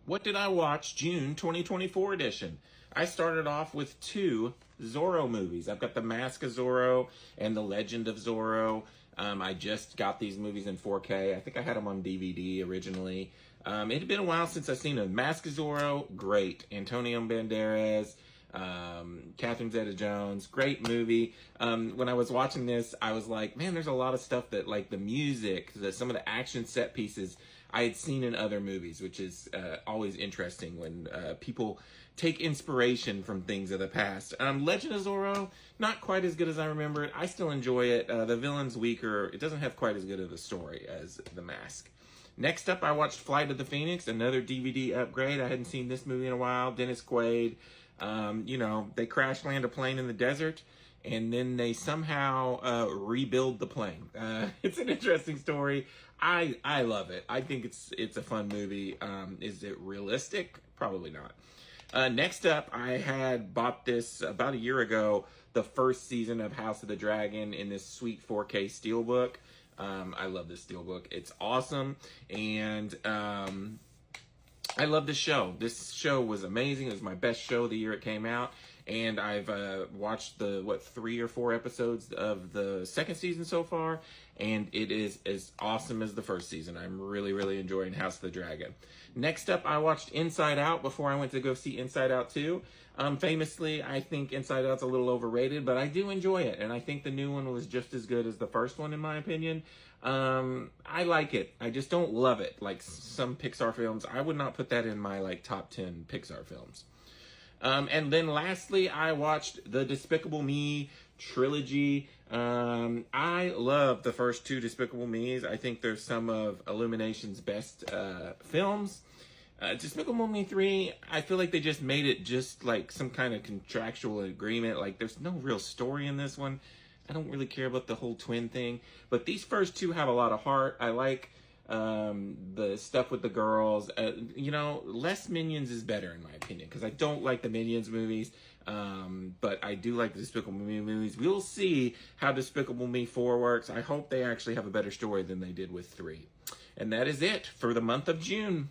What did I watch June 2024 edition? I started off with two Zorro movies. I've got The Mask of Zorro and The Legend of Zorro. I just got these movies in 4K. I think I had them on DVD originally. It had been a while since I've seen a Mask of Zorro. Great. Antonio Banderas, Catherine Zeta-Jones. Great movie. When I was watching this, I was like, man, there's a lot of stuff that, like the music, some of the action set pieces I had seen in other movies, which is always interesting when people take inspiration from things of the past. Legend of Zorro, not quite as good as I remember it. I still enjoy it. The villain's weaker. It doesn't have quite as good of a story as The Mask. Next up, I watched Flight of the Phoenix, another DVD upgrade. I hadn't seen this movie in a while. Dennis Quaid. They crash land a plane in the desert, and then they somehow rebuild the plane. It's an interesting story. I love it. I think it's a fun movie. Is it realistic? Probably not. Next up, I had bought this about a year ago, the first season of House of the Dragon in this sweet 4K steelbook. I love this steelbook. It's awesome. And I love this show. This show was amazing. It was my best show the year it came out. And I've watched the 3 or 4 episodes of the second season so far, and it is as awesome as the first season. I'm really, really enjoying House of the Dragon. Next up, I watched Inside Out before I went to go see Inside Out 2. Famously, I think Inside Out's a little overrated, but I do enjoy it, and I think the new one was just as good as the first one, in my opinion. I like it. I just don't love it. Like some Pixar films, I would not put that in my top 10 Pixar films. And then lastly, I watched the Despicable Me trilogy. I love the first 2 Despicable Me's. I think they're some of Illumination's best films. Despicable Me 3, I feel like they just made it just like some kind of contractual agreement. Like there's no real story in this one. I don't really care about the whole twin thing. But these first 2 have a lot of heart. I like the stuff with the girls. Less Minions is better in my opinion, because I don't like the Minions movies, but I do like the Despicable Me movies. We'll see how Despicable Me 4 works. I hope they actually have a better story than they did with 3. And that is it for the month of June.